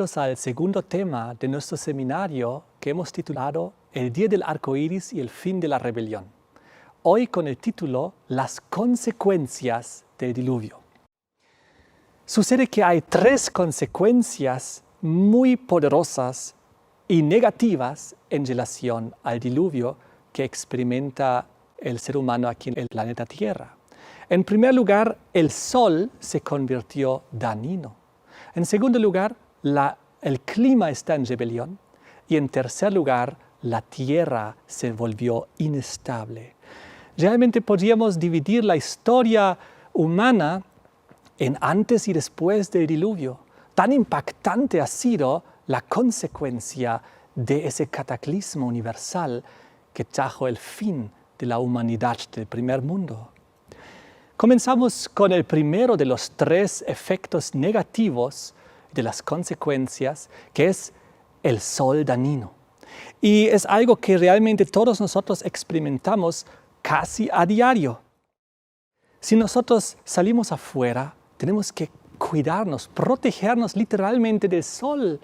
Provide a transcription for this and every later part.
bienvenidos al segundo tema de nuestro seminario que hemos titulado El Día del Arco Iris y el Fin de la Rebelión. Hoy con el título Las consecuencias del diluvio. Sucede que hay tres consecuencias muy poderosas y negativas en relación al diluvio que experimenta el ser humano aquí en el planeta Tierra. En primer lugar, el sol se convirtió dañino. En segundo lugar, el clima está en rebelión. Y en tercer lugar, la tierra se volvió inestable. Realmente podríamos dividir la historia humana en antes y después del diluvio. Tan impactante ha sido la consecuencia de ese cataclismo universal que trajo el fin de la humanidad del primer mundo. Comenzamos con el primero de los tres efectos negativos de las consecuencias, que es el sol dañino. Y es algo que realmente todos nosotros experimentamos casi a diario. Si nosotros salimos afuera, tenemos que cuidarnos, protegernos literalmente del sol.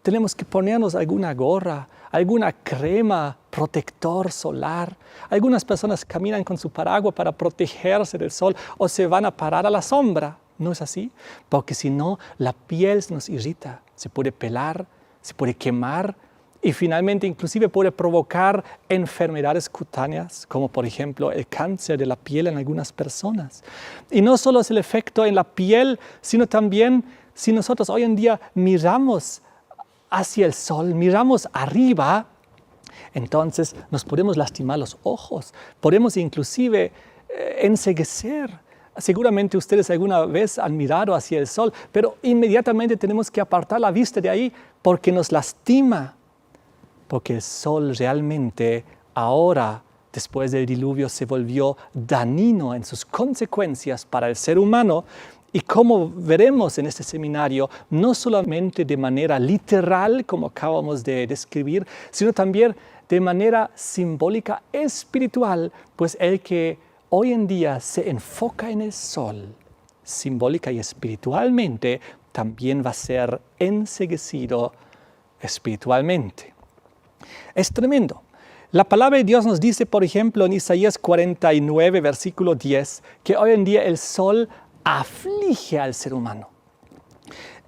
Tenemos que ponernos alguna gorra, alguna crema protector solar. Algunas personas caminan con su paraguas para protegerse del sol o se van a parar a la sombra. ¿No es así? Porque si no, la piel nos irrita, se puede pelar, se puede quemar y finalmente inclusive puede provocar enfermedades cutáneas, como por ejemplo el cáncer de la piel en algunas personas. Y no solo es el efecto en la piel, sino también si nosotros hoy en día miramos hacia el sol, miramos arriba, entonces nos podemos lastimar los ojos, podemos inclusive enceguecer. Seguramente ustedes alguna vez han mirado hacia el sol, pero inmediatamente tenemos que apartar la vista de ahí porque nos lastima. Porque el sol realmente ahora, después del diluvio, se volvió dañino en sus consecuencias para el ser humano. Y como veremos en este seminario, no solamente de manera literal, como acabamos de describir, sino también de manera simbólica espiritual, pues el que hoy en día se enfoca en el sol, simbólica y espiritualmente, también va a ser enceguecido espiritualmente. Es tremendo. La palabra de Dios nos dice, por ejemplo, en Isaías 49, versículo 10, que hoy en día el sol aflige al ser humano.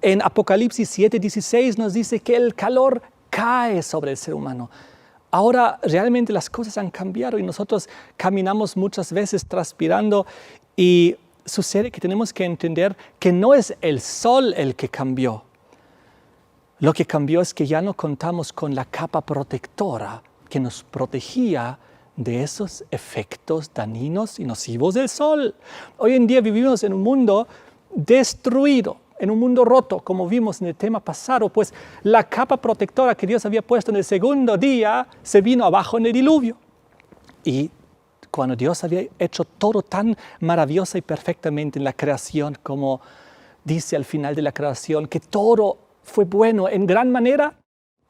En Apocalipsis 7, 16 nos dice que el calor cae sobre el ser humano. Ahora realmente las cosas han cambiado y nosotros caminamos muchas veces transpirando y sucede que tenemos que entender que no es el sol el que cambió. Lo que cambió es que ya no contamos con la capa protectora que nos protegía de esos efectos dañinos y nocivos del sol. Hoy en día vivimos en un mundo destruido, en un mundo roto, como vimos en el tema pasado, pues la capa protectora que Dios había puesto en el segundo día se vino abajo en el diluvio. Y cuando Dios había hecho todo tan maravilloso y perfectamente en la creación, como dice al final de la creación, que todo fue bueno en gran manera,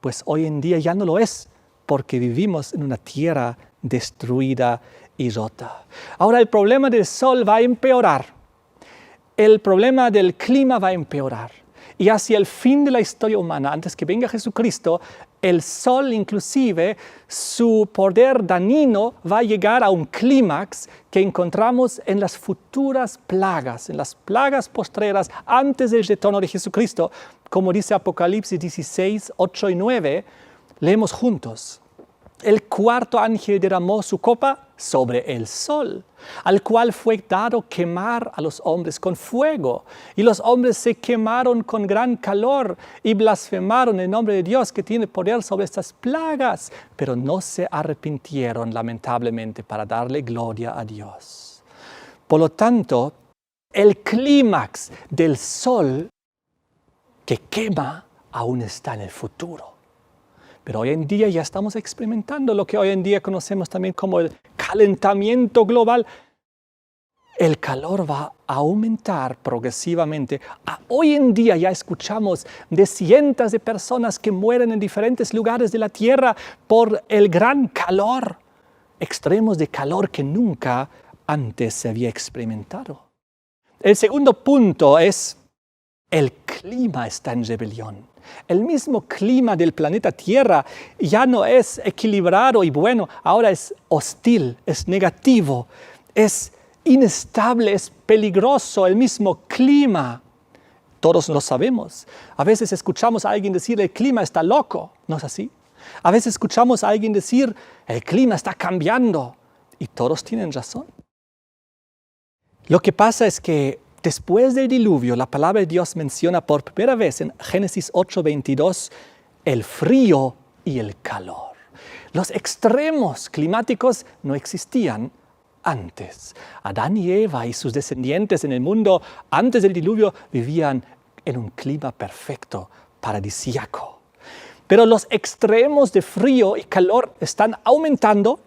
pues hoy en día ya no lo es, porque vivimos en una tierra destruida y rota. Ahora el problema del sol va a empeorar. El problema del clima va a empeorar. Y hacia el fin de la historia humana, antes que venga Jesucristo, el sol inclusive, su poder dañino va a llegar a un clímax que encontramos en las futuras plagas, en las plagas postreras antes del retorno de Jesucristo. Como dice Apocalipsis 16, 8 y 9, leemos juntos. El cuarto ángel derramó su copa sobre el sol, al cual fue dado quemar a los hombres con fuego. Y los hombres se quemaron con gran calor y blasfemaron el nombre de Dios que tiene poder sobre estas plagas, pero no se arrepintieron lamentablemente para darle gloria a Dios. Por lo tanto, el clímax del sol que quema aún está en el futuro. Pero hoy en día ya estamos experimentando lo que hoy en día conocemos también como el calentamiento global. El calor va a aumentar progresivamente. Hoy en día ya escuchamos de cientos de personas que mueren en diferentes lugares de la Tierra por el gran calor, extremos de calor que nunca antes se había experimentado. El segundo punto es, el clima está en rebelión. El mismo clima del planeta Tierra ya no es equilibrado y bueno, ahora es hostil, es negativo, es inestable, es peligroso, el mismo clima. Todos lo sabemos. A veces escuchamos a alguien decir, el clima está loco. ¿No es así? A veces escuchamos a alguien decir, el clima está cambiando. Y todos tienen razón. Lo que pasa es que después del diluvio, la palabra de Dios menciona por primera vez en Génesis 8:22 el frío y el calor. Los extremos climáticos no existían antes. Adán y Eva y sus descendientes en el mundo antes del diluvio vivían en un clima perfecto, paradisíaco. Pero los extremos de frío y calor están aumentando.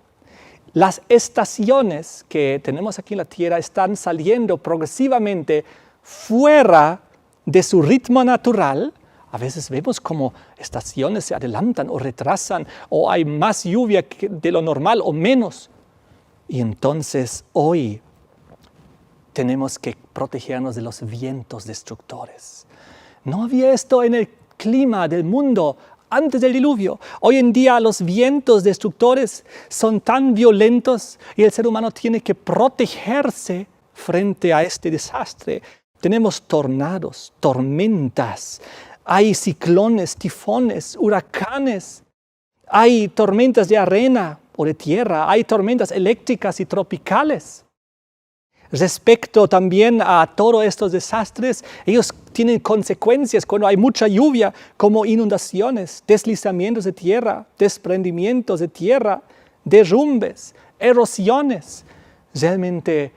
Las estaciones que tenemos aquí en la Tierra están saliendo progresivamente fuera de su ritmo natural. A veces vemos como estaciones se adelantan o retrasan, o hay más lluvia de lo normal o menos. Y entonces hoy tenemos que protegernos de los vientos destructores. No había esto en el clima del mundo antes del diluvio. Hoy en día los vientos destructores son tan violentos y el ser humano tiene que protegerse frente a este desastre. Tenemos tornados, tormentas, hay ciclones, tifones, huracanes, hay tormentas de arena o de tierra, hay tormentas eléctricas y tropicales. Respecto también a todos estos desastres, ellos tienen consecuencias cuando hay mucha lluvia, como inundaciones, deslizamientos de tierra, desprendimientos de tierra, derrumbes, erosiones. Realmente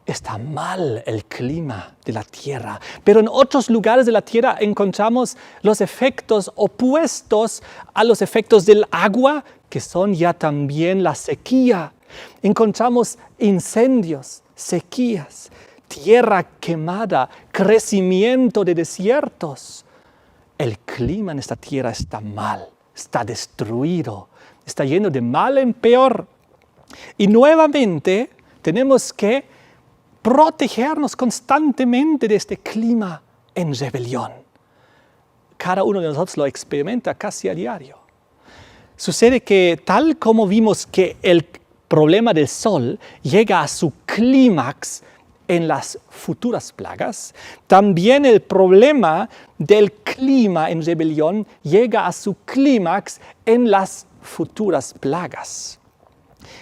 está mal el clima de la tierra, pero en otros lugares de la tierra encontramos los efectos opuestos a los efectos del agua, que son ya también la sequía. Encontramos incendios, sequías, tierra quemada, crecimiento de desiertos. El clima en esta tierra está mal, está destruido, está yendo de mal en peor. Y nuevamente tenemos que protegernos constantemente de este clima en rebelión. Cada uno de nosotros lo experimenta casi a diario. Sucede que tal como vimos que el problema del sol llega a su clímax en las futuras plagas, también el problema del clima en rebelión llega a su clímax en las futuras plagas.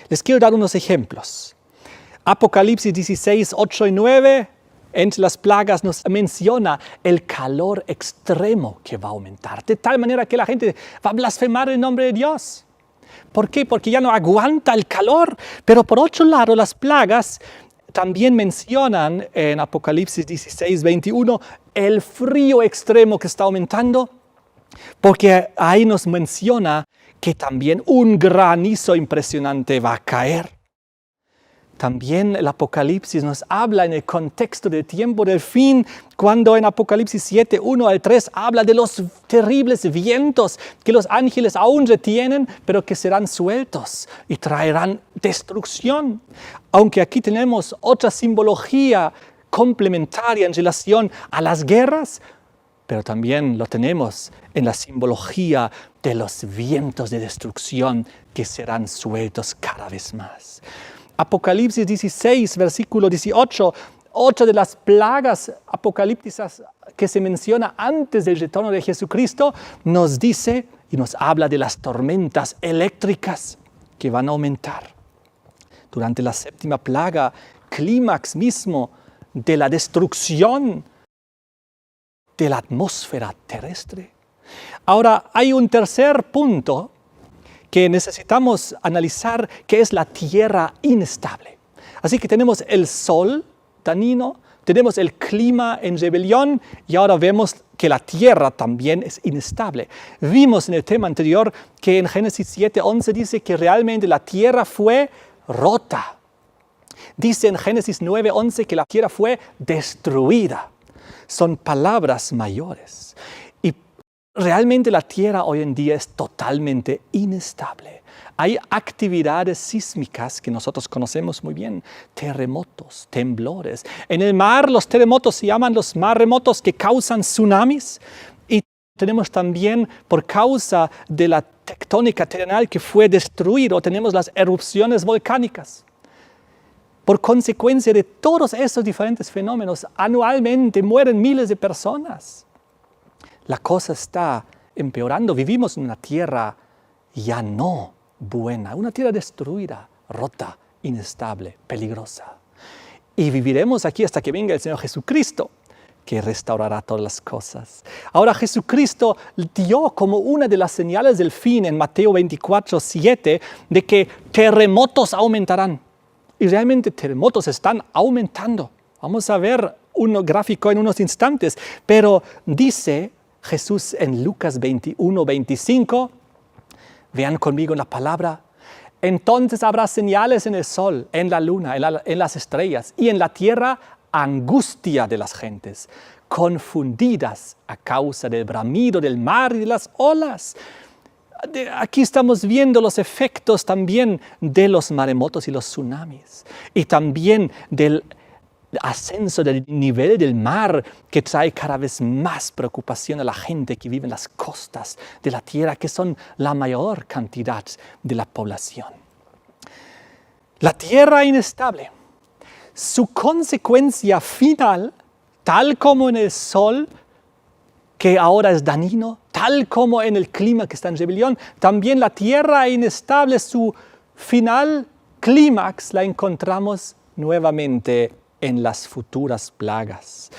Les quiero dar unos ejemplos. Apocalipsis 16, 8 y 9, entre las plagas nos menciona el calor extremo que va a aumentar, de tal manera que la gente va a blasfemar el nombre de Dios. ¿Por qué? Porque ya no aguanta el calor. Pero por otro lado, las plagas también mencionan en Apocalipsis 16, 21 el frío extremo que está aumentando, porque ahí nos menciona que también un granizo impresionante va a caer. También el Apocalipsis nos habla en el contexto del tiempo del fin, cuando en Apocalipsis 7, 1 al 3 habla de los terribles vientos que los ángeles aún retienen, pero que serán sueltos y traerán destrucción. Aunque aquí tenemos otra simbología complementaria en relación a las guerras, pero también lo tenemos en la simbología de los vientos de destrucción que serán sueltos cada vez más. Apocalipsis 16, versículo 18, otra de las plagas apocalípticas que se menciona antes del retorno de Jesucristo, nos dice y nos habla de las tormentas eléctricas que van a aumentar. Durante la séptima plaga, clímax mismo de la destrucción de la atmósfera terrestre. Ahora, hay un tercer punto que necesitamos analizar, que es la tierra inestable. Así que tenemos el sol dañino, tenemos el clima en rebelión y ahora vemos que la tierra también es inestable. Vimos en el tema anterior que en Génesis 7:11 dice que realmente la tierra fue rota. Dice en Génesis 9:11 que la tierra fue destruida. Son palabras mayores. Realmente la tierra hoy en día es totalmente inestable. Hay actividades sísmicas que nosotros conocemos muy bien, terremotos, temblores. En el mar los terremotos se llaman los maremotos que causan tsunamis. Y Tenemos también, por causa de la tectónica terrenal que fue destruido, tenemos las erupciones volcánicas. Por consecuencia de todos estos diferentes fenómenos, anualmente mueren miles de personas. La cosa está empeorando. Vivimos en una tierra ya no buena, una tierra destruida, rota, inestable, peligrosa. Y viviremos aquí hasta que venga el Señor Jesucristo, que restaurará todas las cosas. Ahora Jesucristo dio como una de las señales del fin en Mateo 24:7 de que terremotos aumentarán. Y realmente terremotos están aumentando. Vamos a ver un gráfico en unos instantes. Pero dice Jesús en Lucas 21:25, vean conmigo la palabra, entonces habrá señales en el sol, en la luna, en las estrellas y en la tierra angustia de las gentes, confundidas a causa del bramido del mar y de las olas. Aquí estamos viendo los efectos también de los maremotos y los tsunamis y también del ascenso del nivel del mar que trae cada vez más preocupación a la gente que vive en las costas de la tierra, que son la mayor cantidad de la población. La tierra inestable, su consecuencia final, tal como en el sol, que ahora es dañino, tal como en el clima que está en rebelión, también la tierra inestable, su final clímax, la encontramos nuevamente en las futuras plagas.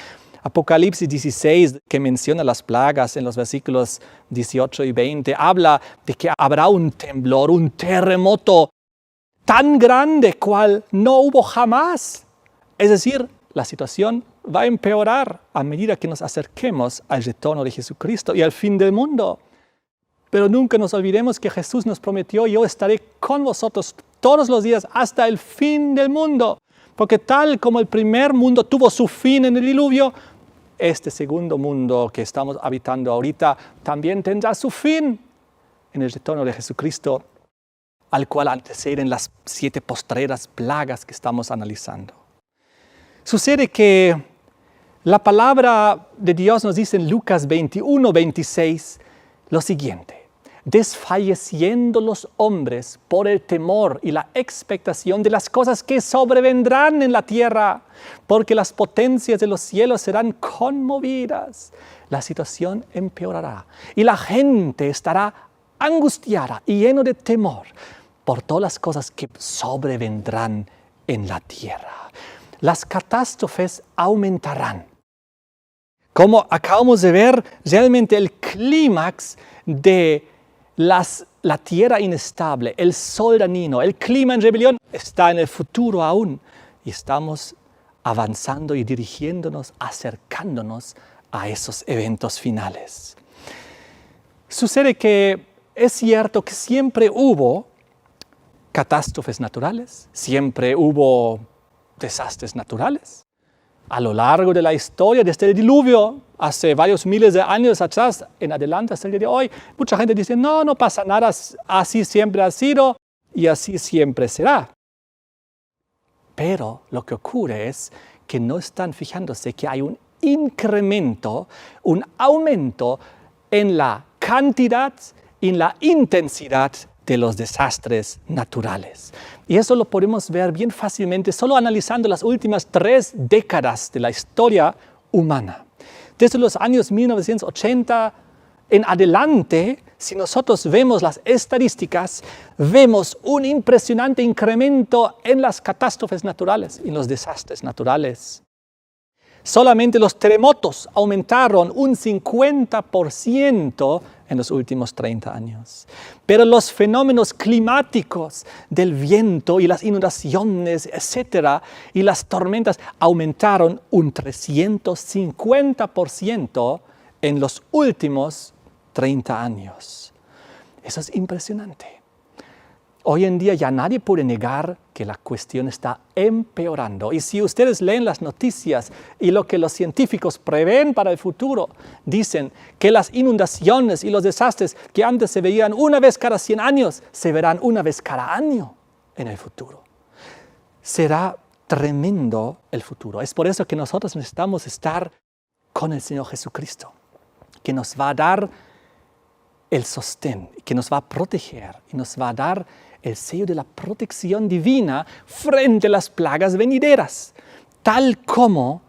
Apocalipsis 16, que menciona las plagas en los versículos 18 y 20, habla de que habrá un temblor, un terremoto tan grande cual no hubo jamás. Es decir, la situación va a empeorar a medida que nos acerquemos al retorno de Jesucristo y al fin del mundo. Pero nunca nos olvidemos que Jesús nos prometió: yo estaré con vosotros todos los días hasta el fin del mundo. Porque tal como el primer mundo tuvo su fin en el diluvio, este segundo mundo que estamos habitando ahorita también tendrá su fin en el retorno de Jesucristo, al cual anteceden las 7 postreras plagas que estamos analizando. Sucede que la palabra de Dios nos dice en Lucas 21:26 lo siguiente: desfalleciendo los hombres por el temor y la expectación de las cosas que sobrevendrán en la tierra, porque las potencias de los cielos serán conmovidas. La situación empeorará y la gente estará angustiada y lleno de temor por todas las cosas que sobrevendrán en la tierra. Las catástrofes aumentarán. Como acabamos de ver, realmente el clímax de la tierra inestable, el sol dañino, el clima en rebelión está en el futuro aún. Y estamos avanzando y dirigiéndonos, acercándonos a esos eventos finales. Sucede que es cierto que siempre hubo catástrofes naturales, siempre hubo desastres naturales. A lo largo de la historia, desde el diluvio, hace varios miles de años atrás, en adelante hasta el día de hoy, mucha gente dice: no pasa nada, así siempre ha sido y así siempre será. Pero lo que ocurre es que no están fijándose que hay un incremento, un aumento en la cantidad y en la intensidad de los desastres naturales. Y eso lo podemos ver bien fácilmente solo analizando las últimas 3 décadas de la historia humana. Desde los años 1980 en adelante, si nosotros vemos las estadísticas, vemos un impresionante incremento en las catástrofes naturales, en los desastres naturales. Solamente los terremotos aumentaron un 50% en los últimos 30 años. Pero los fenómenos climáticos del viento y las inundaciones, etcétera, y las tormentas aumentaron un 350% en los últimos 30 años. Eso es impresionante. Hoy en día ya nadie puede negar que la cuestión está empeorando. Y si ustedes leen las noticias y lo que los científicos prevén para el futuro, dicen que las inundaciones y los desastres que antes se veían una vez cada 100 años, se verán una vez cada año en el futuro. Será tremendo el futuro. Es por eso que nosotros necesitamos estar con el Señor Jesucristo. que nos va a dar el sostén, que nos va a proteger y nos va a dar el sello de la protección divina frente a las plagas venideras, tal como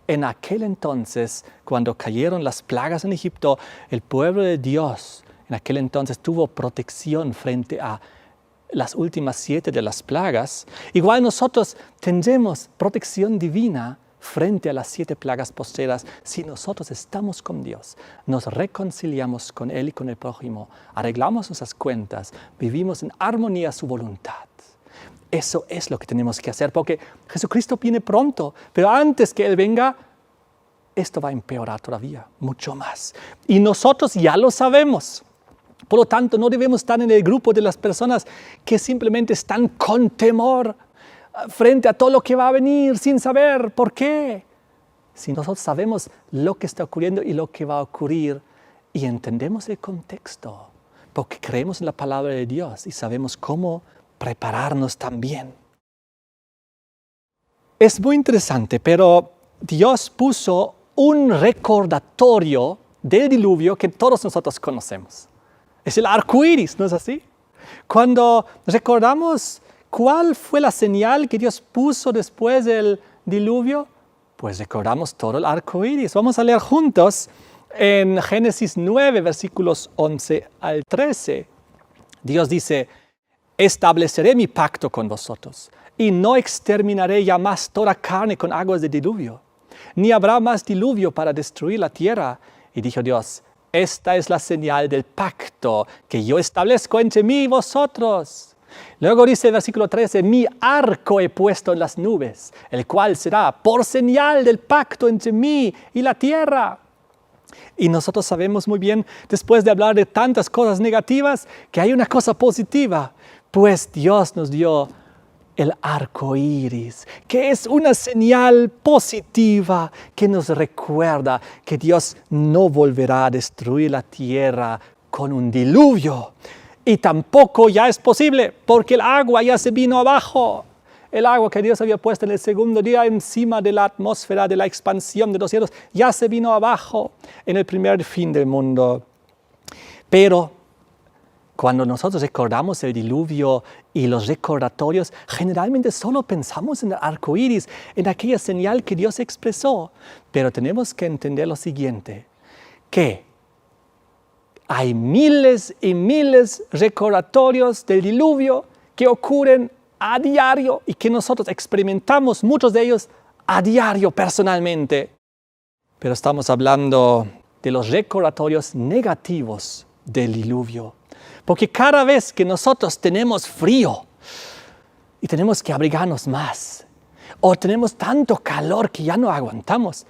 en aquel entonces, cuando cayeron las plagas en Egipto, el pueblo de Dios en aquel entonces tuvo protección frente a las últimas 7 de las plagas. Igual nosotros tendremos protección divina frente a las 7 plagas postreras si nosotros estamos con Dios, nos reconciliamos con Él y con el prójimo, arreglamos nuestras cuentas, vivimos en armonía a su voluntad. Eso es lo que tenemos que hacer, porque Jesucristo viene pronto, pero antes que Él venga, esto va a empeorar todavía, mucho más. Y nosotros ya lo sabemos. Por lo tanto, no debemos estar en el grupo de las personas que simplemente están con temor frente a todo lo que va a venir sin saber por qué. Si nosotros sabemos lo que está ocurriendo y lo que va a ocurrir y entendemos el contexto, porque creemos en la palabra de Dios y sabemos cómo prepararnos también. Es muy interesante, pero Dios puso un recordatorio del diluvio que todos nosotros conocemos. Es el arco iris, ¿no es así? Cuando recordamos cuál fue la señal que Dios puso después del diluvio, pues recordamos todo el arco iris. Vamos a leer juntos en Génesis 9, versículos 11 al 13. Dios dice: estableceré mi pacto con vosotros y no exterminaré ya más toda carne con aguas de diluvio, ni habrá más diluvio para destruir la tierra. Y dijo Dios: esta es la señal del pacto que yo establezco entre mí y vosotros. Luego dice el versículo 13: mi arco he puesto en las nubes, el cual será por señal del pacto entre mí y la tierra. Y nosotros sabemos muy bien, después de hablar de tantas cosas negativas, que hay una cosa positiva, pues Dios nos dio el arco iris, que es una señal positiva que nos recuerda que Dios no volverá a destruir la tierra con un diluvio. Y tampoco ya es posible, porque el agua ya se vino abajo. El agua que Dios había puesto en el segundo día encima de la atmósfera de la expansión de los cielos ya se vino abajo en el primer fin del mundo. Pero cuando nosotros recordamos el diluvio y los recordatorios, generalmente solo pensamos en el arco iris, en aquella señal que Dios expresó. Pero tenemos que entender lo siguiente, que hay miles y miles de recordatorios del diluvio que ocurren a diario y que nosotros experimentamos muchos de ellos a diario personalmente. Pero estamos hablando de los recordatorios negativos del diluvio. Porque cada vez que nosotros tenemos frío y tenemos que abrigarnos más, o tenemos tanto calor que ya no aguantamos,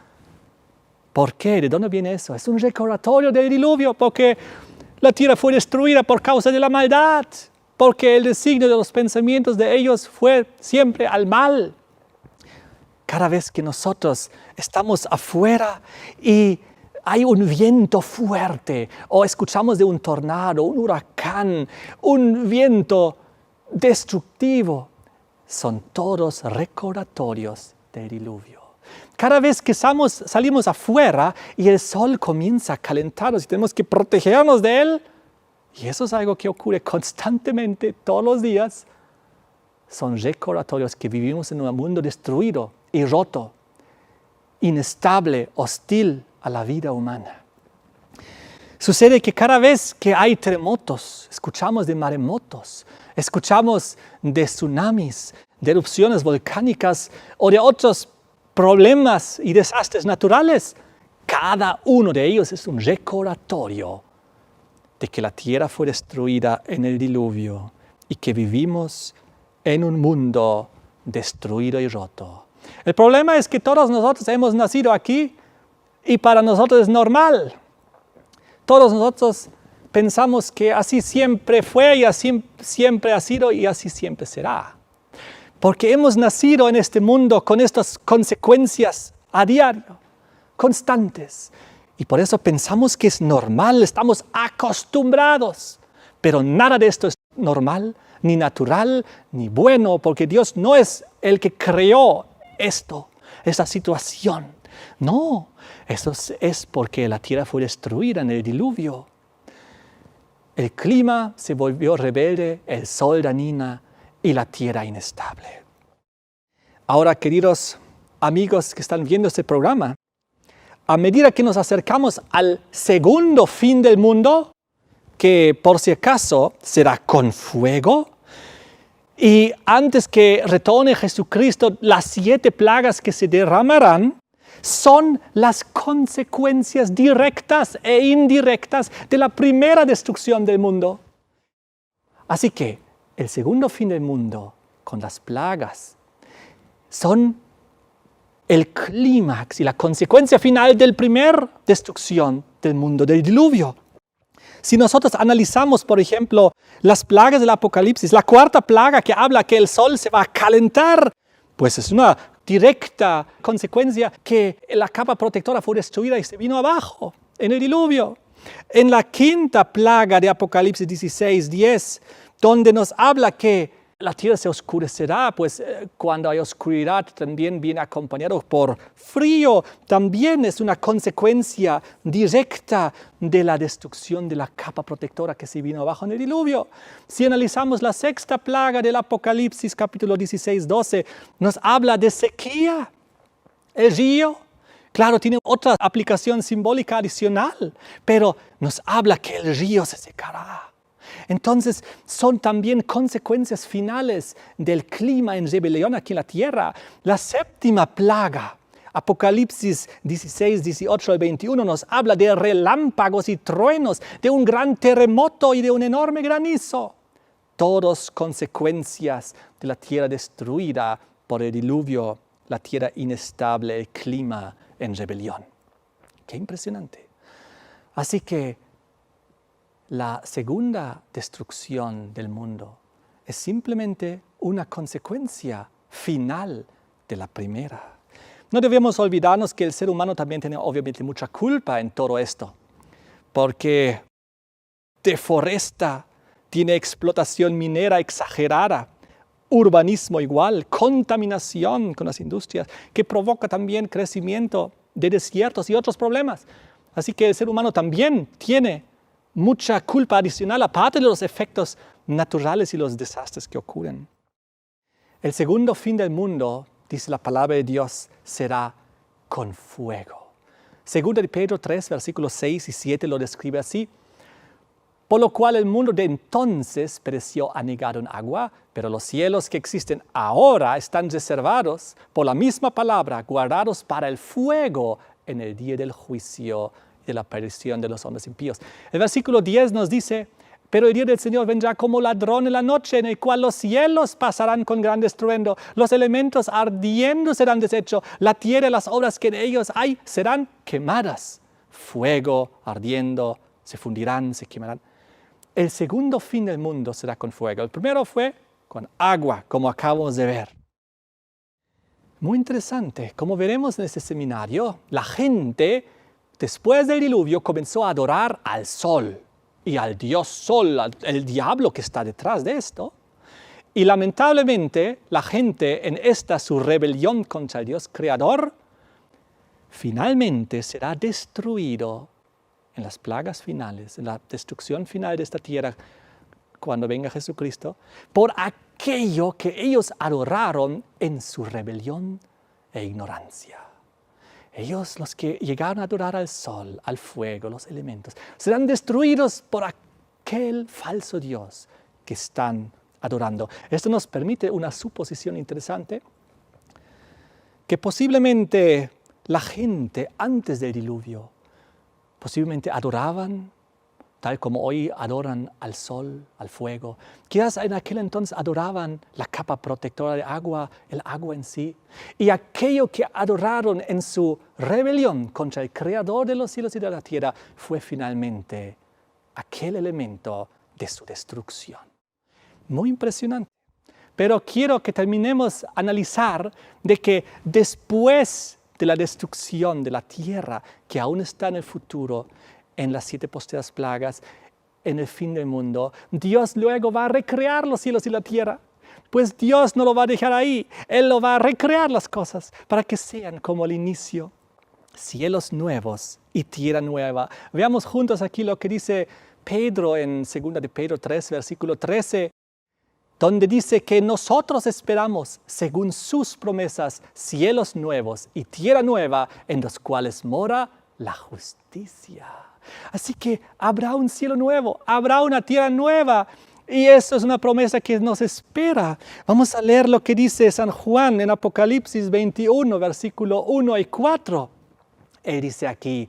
¿por qué? ¿De dónde viene eso? Es un recordatorio del diluvio, porque la tierra fue destruida por causa de la maldad, porque el designio de los pensamientos de ellos fue siempre al mal. Cada vez que nosotros estamos afuera y hay un viento fuerte, o escuchamos de un tornado, un huracán, un viento destructivo, son todos recordatorios del diluvio. Cada vez que salimos afuera y el sol comienza a calentarnos y tenemos que protegernos de él, y eso es algo que ocurre constantemente todos los días, son recordatorios que vivimos en un mundo destruido y roto, inestable, hostil a la vida humana. Sucede que cada vez que hay terremotos, escuchamos de maremotos, escuchamos de tsunamis, de erupciones volcánicas o de otros problemas y desastres naturales, cada uno de ellos es un recordatorio de que la tierra fue destruida en el diluvio y que vivimos en un mundo destruido y roto. El problema es que todos nosotros hemos nacido aquí y para nosotros es normal. Todos nosotros pensamos que así siempre fue y así siempre ha sido y así siempre será. Porque hemos nacido en este mundo con estas consecuencias a diario, constantes. Y por eso pensamos que es normal, estamos acostumbrados. Pero nada de esto es normal, ni natural, ni bueno, porque Dios no es el que creó esta situación. No, Eso es porque la tierra fue destruida en el diluvio. El clima se volvió rebelde, el sol dañina y la tierra inestable. Ahora, queridos amigos que están viendo este programa, a medida que nos acercamos al segundo fin del mundo, que por si acaso será con fuego, y antes que retorne Jesucristo, las 7 plagas que se derramarán son las consecuencias directas e indirectas de la primera destrucción del mundo. Así que el segundo fin del mundo, con las plagas, son el clímax y la consecuencia final de la primera destrucción del mundo, del diluvio. Si nosotros analizamos, por ejemplo, las plagas del Apocalipsis, la 4ª plaga que habla que el sol se va a calentar, pues es una directa consecuencia que la capa protectora fue destruida y se vino abajo en el diluvio. En la 5ª plaga de Apocalipsis 16:10, donde nos habla que la tierra se oscurecerá, pues cuando hay oscuridad también viene acompañado por frío. También es una consecuencia directa de la destrucción de la capa protectora que se vino abajo en el diluvio. Si analizamos la 6ª plaga del Apocalipsis, capítulo 16:12, nos habla de sequía. El río, claro, tiene otra aplicación simbólica adicional, pero nos habla que el río se secará. Entonces, son también consecuencias finales del clima en rebelión aquí en la tierra. La 7ª plaga, Apocalipsis 16, 18 al 21, nos habla de relámpagos y truenos, de un gran terremoto y de un enorme granizo. Todos consecuencias de la tierra destruida por el diluvio, la tierra inestable, el clima en rebelión. ¡Qué impresionante! Así que la segunda destrucción del mundo es simplemente una consecuencia final de la primera. No debemos olvidarnos que el ser humano también tiene obviamente mucha culpa en todo esto, porque deforesta, tiene explotación minera exagerada, urbanismo igual, contaminación con las industrias, que provoca también crecimiento de desiertos y otros problemas. Así que el ser humano también tiene mucha culpa adicional, aparte de los efectos naturales y los desastres que ocurren. El segundo fin del mundo, dice la palabra de Dios, será con fuego. Segunda de Pedro 3, versículos 6 y 7 lo describe así. Por lo cual el mundo de entonces pereció anegado en agua, pero los cielos que existen ahora están reservados por la misma palabra, guardados para el fuego en el día del juicio de la perdición de los hombres impíos. El versículo 10 nos dice, pero el día del Señor vendrá como ladrón en la noche, en el cual los cielos pasarán con gran estruendo, los elementos ardiendo serán deshechos, la tierra y las obras que en ellos hay serán quemadas. Fuego ardiendo, se fundirán, se quemarán. El segundo fin del mundo será con fuego. El primero fue con agua, como acabamos de ver. Muy interesante, como veremos en este seminario, la gente después del diluvio comenzó a adorar al sol y al dios sol, el diablo que está detrás de esto. Y lamentablemente la gente en esta su rebelión contra el Dios creador finalmente será destruido en las plagas finales, en la destrucción final de esta tierra cuando venga Jesucristo, por aquello que ellos adoraron en su rebelión e ignorancia. Ellos, los que llegaron a adorar al sol, al fuego, los elementos, serán destruidos por aquel falso Dios que están adorando. Esto nos permite una suposición interesante, que posiblemente la gente antes del diluvio, posiblemente adoraban, tal como hoy adoran al sol, al fuego. Quizás en aquel entonces adoraban la capa protectora de agua, el agua en sí. Y aquello que adoraron en su rebelión contra el Creador de los cielos y de la tierra fue finalmente aquel elemento de su destrucción. Muy impresionante. Pero quiero que terminemos a analizar de que después de la destrucción de la tierra, que aún está en el futuro, en las 7 postreras plagas, en el fin del mundo, Dios luego va a recrear los cielos y la tierra. Pues Dios no lo va a dejar ahí, Él lo va a recrear las cosas para que sean como el inicio. cielos nuevos y tierra nueva. Veamos juntos aquí lo que dice Pedro en 2 de Pedro 3, versículo 13, donde dice que nosotros esperamos, según sus promesas, cielos nuevos y tierra nueva en los cuales mora la justicia. Así que habrá un cielo nuevo, habrá una tierra nueva. Y eso es una promesa que nos espera. Vamos a leer lo que dice San Juan en Apocalipsis 21, versículo 1 y 4. Él dice aquí,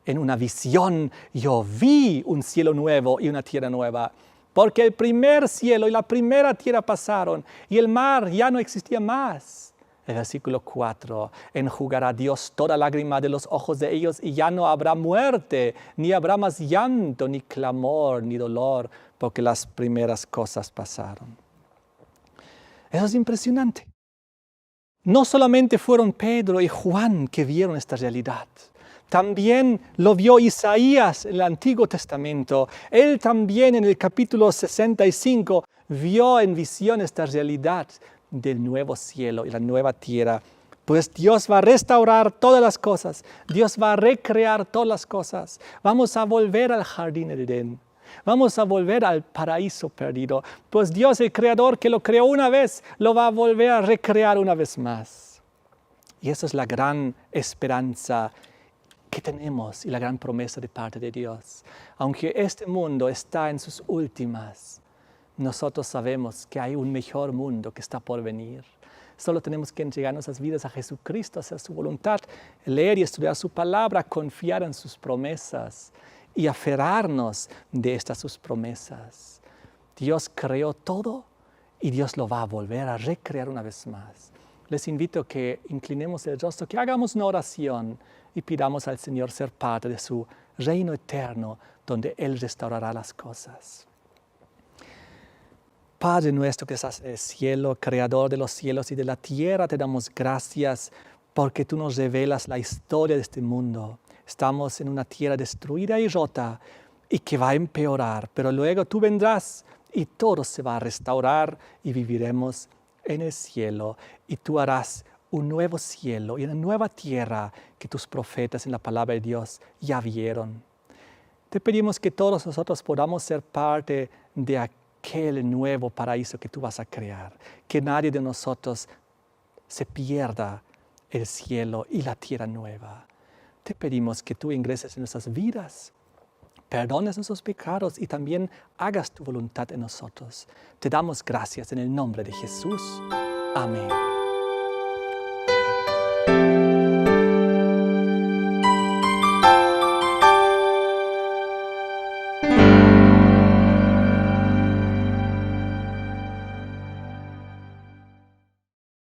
en una visión yo vi un cielo nuevo y una tierra nueva, porque el primer cielo y la primera tierra pasaron y el mar ya no existía más. El versículo 4, enjugará Dios toda lágrima de los ojos de ellos y ya no habrá muerte, ni habrá más llanto, ni clamor, ni dolor, porque las primeras cosas pasaron. Eso es impresionante. No solamente fueron Pedro y Juan que vieron esta realidad. También lo vio Isaías en el Antiguo Testamento. Él también en el capítulo 65 vio en visión esta realidad del nuevo cielo y la nueva tierra. Pues Dios va a restaurar todas las cosas. Dios va a recrear todas las cosas. Vamos a volver al jardín del Edén. Vamos a volver al paraíso perdido. Pues Dios, el Creador que lo creó una vez, lo va a volver a recrear una vez más. Y esa es la gran esperanza que tenemos y la gran promesa de parte de Dios. Aunque este mundo está en sus últimas, nosotros sabemos que hay un mejor mundo que está por venir. Solo tenemos que entregar nuestras vidas a Jesucristo, hacer su voluntad, leer y estudiar su palabra, confiar en sus promesas y aferrarnos de estas sus promesas. Dios creó todo y Dios lo va a volver a recrear una vez más. Les invito a que inclinemos el rostro, que hagamos una oración y pidamos al Señor ser parte de su reino eterno, donde Él restaurará las cosas. Padre nuestro que estás en el cielo, creador de los cielos y de la tierra, te damos gracias porque tú nos revelas la historia de este mundo. Estamos en una tierra destruida y rota y que va a empeorar, pero luego tú vendrás y todo se va a restaurar y viviremos en el cielo. Y tú harás un nuevo cielo y una nueva tierra que tus profetas en la palabra de Dios ya vieron. Te pedimos que todos nosotros podamos ser parte de aquel nuevo paraíso que tú vas a crear, que nadie de nosotros se pierda el cielo y la tierra nueva. Te pedimos que tú ingreses en nuestras vidas, perdones nuestros pecados y también hagas tu voluntad en nosotros. Te damos gracias en el nombre de Jesús. Amén.